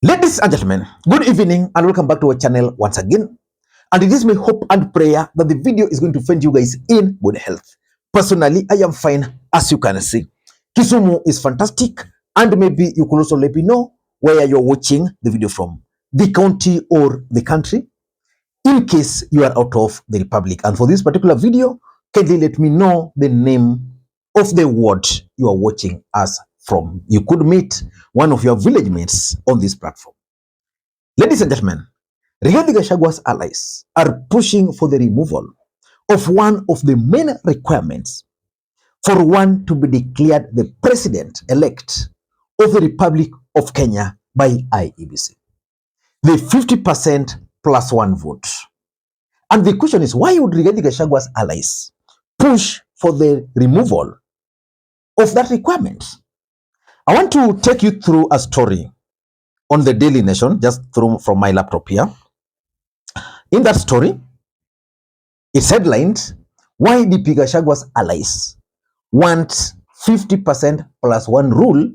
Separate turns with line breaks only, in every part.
Ladies and gentlemen, good evening and welcome back to our channel once again. And it is my hope and prayer that the video is going to find you guys in good health. Personally, I am fine, as you can see. Kisumu is fantastic, and maybe you could also let me know where you're watching the video from, the county or the country, in case you are out of the republic. And for this particular video, kindly let me know the name of the ward you are watching us from. You could meet one of your village mates on this platform. Ladies and gentlemen, Rigathi Gachagua's allies are pushing for the removal of one of the main requirements for one to be declared the president-elect of the Republic of Kenya by IEBC. The 50% plus one vote. And the question is, why would Rigathi Gachagua's allies push for the removal of that requirement? I want to take you through a story on the Daily Nation, just through from my laptop here. In that story, it's headlined, why DP Gachagua's allies want 50% plus one rule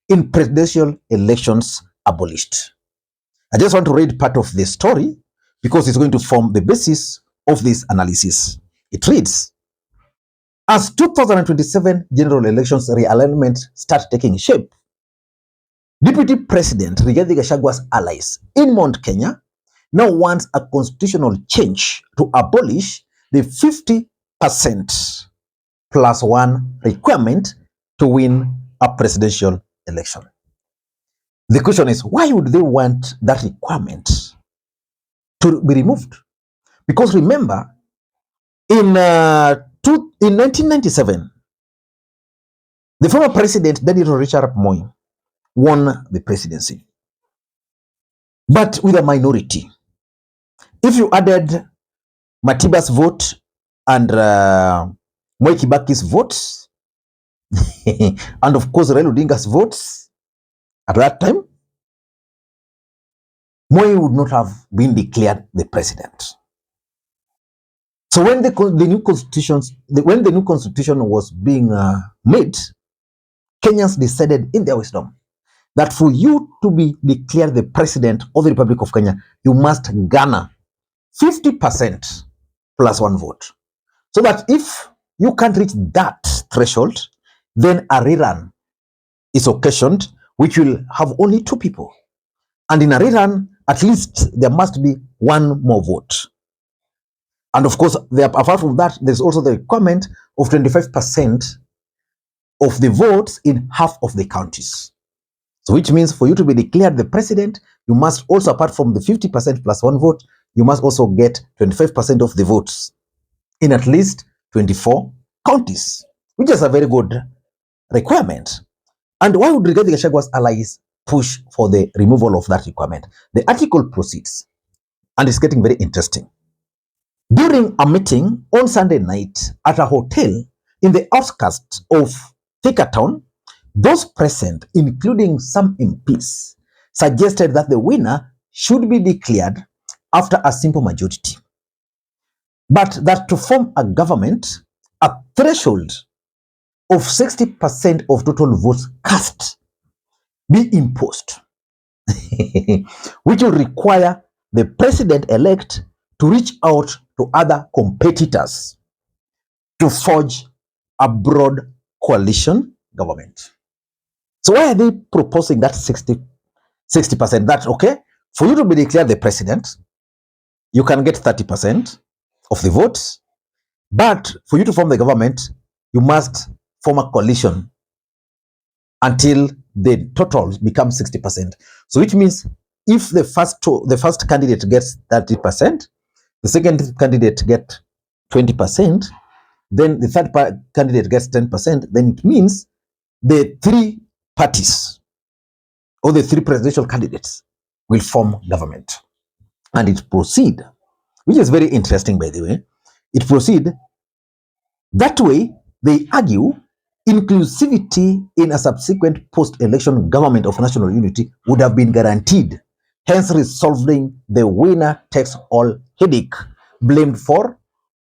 in presidential elections abolished. I just want to read part of the story because it's going to form the basis of this analysis. It reads, as 2027 general elections realignment start taking shape, Deputy President Rigathi Gachagua's allies in Mount Kenya now wants a constitutional change to abolish the 50% plus one requirement to win a presidential election. The question is, why would they want that requirement to be removed? Because remember, in 1997, the former president, Daniel Richard Moi, won the presidency, but with a minority. If you added Matiba's vote and Moi Kibaki's votes, and of course Raila Odinga's votes at that time, Moi would not have been declared the president. So when the new constitution was being made, Kenyans decided in their wisdom that for you to be declared the president of the Republic of Kenya, you must garner 50% plus one vote. So that if you can't reach that threshold, then a rerun is occasioned, which will have only two people. And in a rerun, at least there must be one more vote. And of course, apart from that, there's also the requirement of 25% of the votes in half of the counties. So which means for you to be declared the president, you must also, apart from the 50% plus one vote, you must also get 25% of the votes in at least 24 counties, which is a very good requirement. And why would Rigathi Gachagua's allies push for the removal of that requirement? The article proceeds, and it's getting very interesting. During a meeting on Sunday night at a hotel in the outskirts of Thika Town, those present, including some MPs, suggested that the winner should be declared after a simple majority, but that to form a government, a threshold of 60% of total votes cast be imposed, which will require the president-elect to reach out to other competitors to forge a broad coalition government. So why are they proposing that 60%? That, okay, for you to be declared the president, you can get 30% of the votes, but for you to form the government, you must form a coalition until the total becomes 60%. So which means if the first candidate gets 30%, the second candidate gets 20%, then the third candidate gets 10%, then it means the three parties or the three presidential candidates will form government. And it proceed, which is very interesting, by the way. It proceed that way. They argue inclusivity in a subsequent post-election government of national unity would have been guaranteed, hence resolving the winner takes all headache blamed for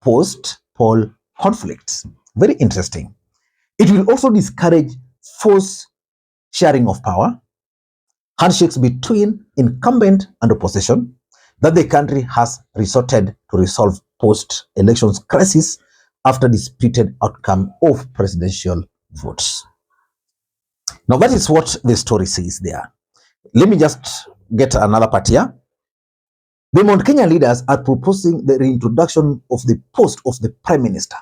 post-poll conflicts. Very interesting. It will also discourage forced sharing of power, handshakes between incumbent and opposition that the country has resorted to resolve post-elections crisis after disputed outcome of presidential votes. Now that is what the story says there. Let me just get another part here. The Mount Kenya leaders are proposing the reintroduction of the post of the Prime Minister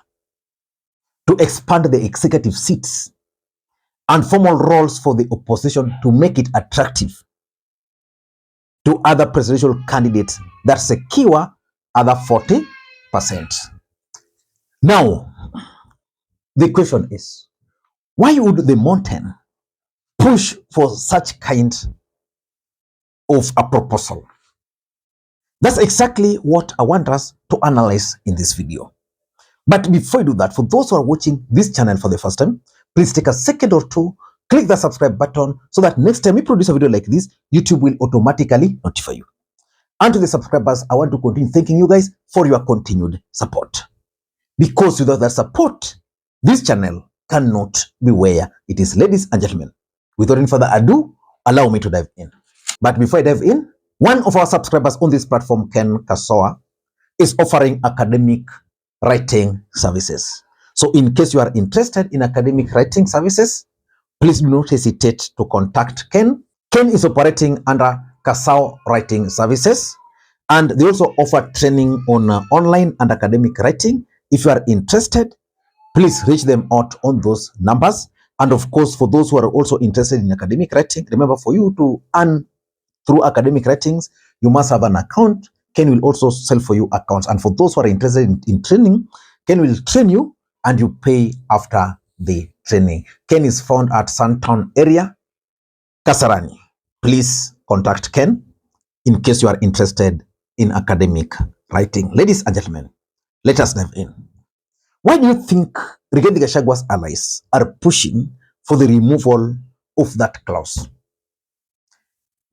to expand the executive seats and formal roles for the opposition to make it attractive to other presidential candidates that secure other 40%. Now, the question is, why would the mountain push for such kind of a proposal? That's exactly what I want us to analyze in this video. But before I do that, for those who are watching this channel for the first time, please take a second or two, click the subscribe button so that next time we produce a video like this, YouTube will automatically notify you. And to the subscribers, I want to continue thanking you guys for your continued support. Because without that support, this channel cannot be where it is. Ladies and gentlemen, without any further ado, allow me to dive in. But before I dive in, one of our subscribers on this platform, Ken Kasoa, is offering academic writing services. So in case you are interested in academic writing services, please do not hesitate to contact Ken. Ken is operating under Kasao Writing Services, and they also offer training on online and academic writing. If you are interested, please reach them out on those numbers. And of course, for those who are also interested in academic writing, remember, for you to earn through academic writings, you must have an account. Ken will also sell for you accounts. And for those who are interested in training, Ken will train you and you pay after the training. Ken is found at Suntown area, Kasarani. Please contact Ken in case you are interested in academic writing. Ladies and gentlemen, let us dive in. Why do you think Rigathi Gachagua's allies are pushing for the removal of that clause?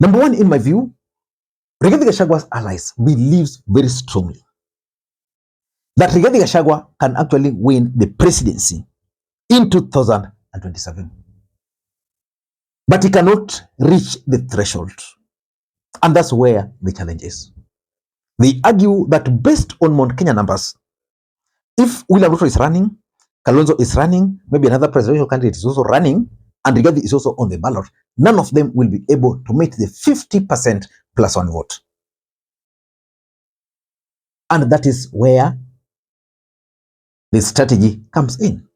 Number one, in my view, Rigathi Gachagua's allies believes very strongly that Rigathi Gachagua can actually win the presidency in 2027. But he cannot reach the threshold. And that's where the challenge is. They argue that based on Mount Kenya numbers, if William Ruto is running, Kalonzo is running, maybe another presidential candidate is also running, and Rigathi is also on the ballot, none of them will be able to meet the 50% plus one vote. And that is where the strategy comes in.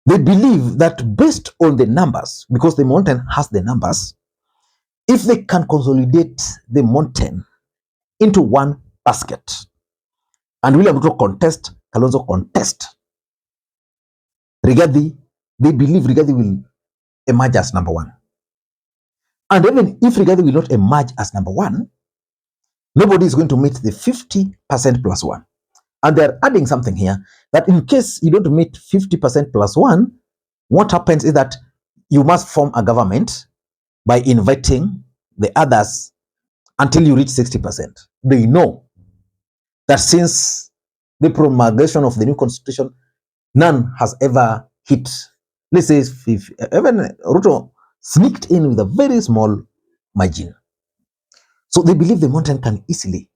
They believe that based on the numbers, because the mountain has the numbers, if they can consolidate the mountain into one basket, and William Ruto contest, Kalonzo contest, Rigathi, they believe Rigathi will emerge as number one. And even if Rigathi will not emerge as number one, nobody is going to meet the 50% plus one. And they're adding something here, that in case you don't meet 50% plus one, what happens is that you must form a government by inviting the others until you reach 60%. They know that since the promulgation of the new constitution, none has ever hit, let's say, even Ruto sneaked in with a very small margin. So they believe the mountain can easily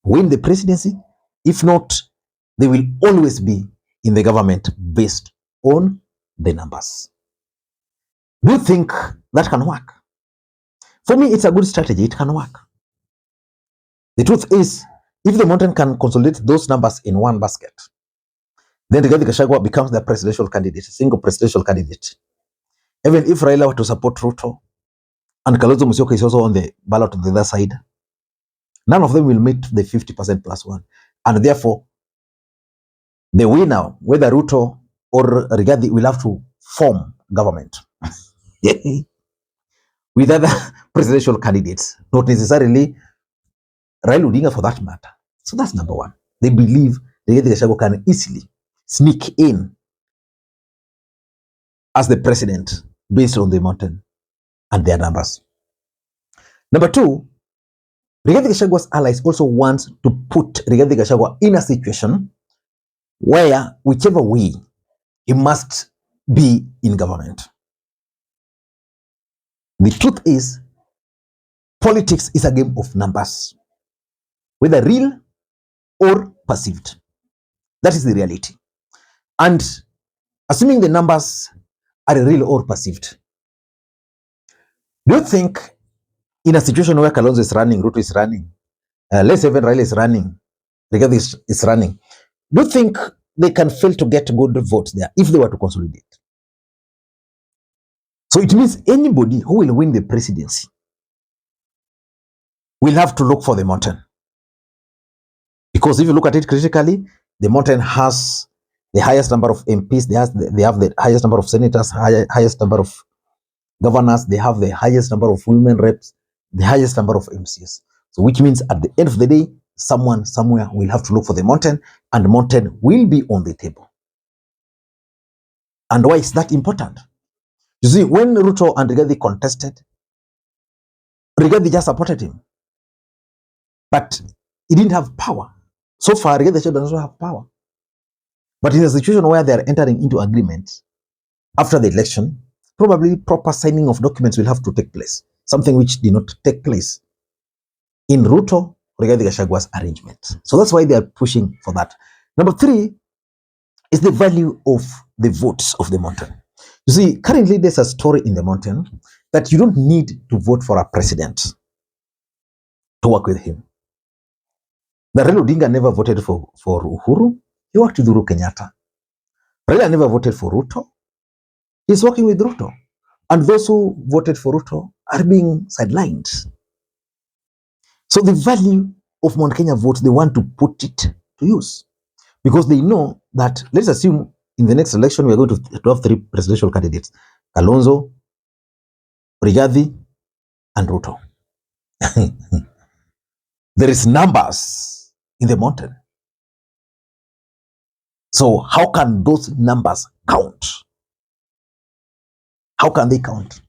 win the presidency. If not, they will always be in the government based on the numbers. Do you think that can work? For me, it's a good strategy. It can work. The truth is, if the mountain can consolidate those numbers in one basket, then Rigathi Gachagua becomes the presidential candidate, single presidential candidate. Even if Raila were to support Ruto, and Kalonzo Musyoka is also on the ballot on the other side, none of them will meet the 50% plus one. And therefore, the winner, whether Ruto or Rigathi, will have to form government with other presidential candidates, not necessarily Raila Odinga for that matter. So that's number one. They believe Rigathi Gachagua can easily sneak in as the president based on the mountain and their numbers. Number two, Rigathi Gachagua's allies also want to put Rigathi Gachagua in a situation where, whichever way, he must be in government. The truth is, politics is a game of numbers, whether real or perceived. That is the reality. And assuming the numbers are real or perceived, do you think in a situation where Kalonzo is running, Ruto is running, let's say even Raila is running, Rigathi is running, do you think they can fail to get good votes there if they were to consolidate? So it means anybody who will win the presidency will have to look for the mountain. Because if you look at it critically, the mountain has the highest number of MPs, they have the highest number of senators, highest number of governors, they have the highest number of women reps, the highest number of MCs. So which means at the end of the day, someone somewhere will have to look for the mountain, and the mountain will be on the table. And why is that important? You see, when Ruto and Rigathi contested, Rigathi just supported him, but he didn't have power. So far, Rigathi does not have power. But in a situation where they are entering into agreement after the election, probably proper signing of documents will have to take place, something which did not take place in Ruto Rigathi Gachagua's arrangement. So that's why they are pushing for that. Number 3 is the value of the votes of the mountain. You see, currently there's a story in the mountain that you don't need to vote for a president to work with him. The Raila Odinga never voted for Uhuru. He worked with Uhuru Kenyatta. Raila never voted for Ruto. He's working with Ruto. And those who voted for Ruto are being sidelined. So the value of Mount Kenya votes, they want to put it to use. Because they know that, let's assume in the next election, we are going to have 3 presidential candidates: Kalonzo, Rigathi, and Ruto. There is numbers in the mountain. So how can those numbers count? How can they count?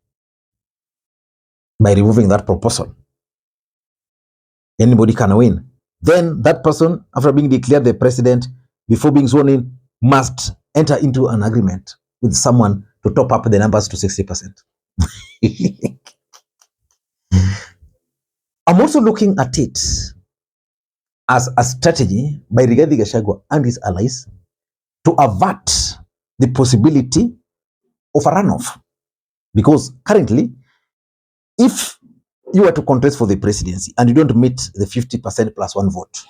By removing that proposal. Anybody can win. Then that person, after being declared the president, before being sworn in, must enter into an agreement with someone to top up the numbers to 60%. I'm also looking at it as a strategy by Rigathi Gachagua and his allies to avert the possibility of a runoff. Because currently, if you were to contest for the presidency and you don't meet the 50% plus 1 vote,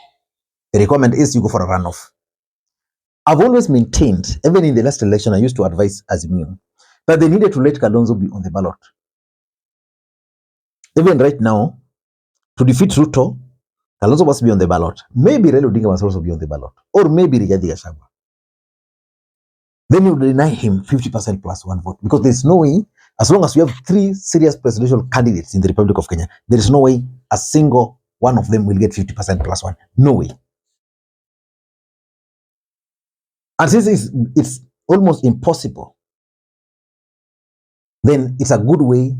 the requirement is you go for a runoff. I've always maintained, even in the last election, I used to advise Azimio that they needed to let Kalonzo be on the ballot. Even right now, to defeat Ruto, Kalonzo must be on the ballot. Maybe Raila Odinga must also be on the ballot. Or maybe Rigathi Gachagua. Then you deny him 50% plus 1 vote. Because there's no way, as long as we have 3 serious presidential candidates in the Republic of Kenya, there is no way a single one of them will get 50% plus 1. No way. And since it's almost impossible, then it's a good way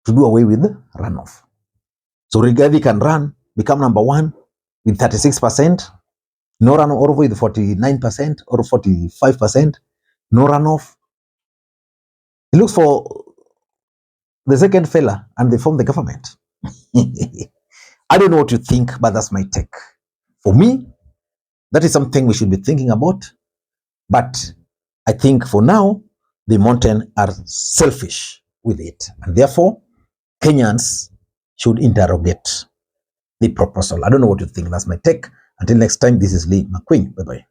to do away with runoff. So Rigathi can run, become number 1 with 36%, no runoff with 49% or 45%, no runoff. He looks for the second fella and they form the government. I don't know what you think, but that's my take. For me, that is something we should be thinking about. But I think for now, the mountain are selfish with it. And therefore, Kenyans should interrogate the proposal. I don't know what you think. That's my take. Until next time, this is Lee Makwiny. Bye-bye.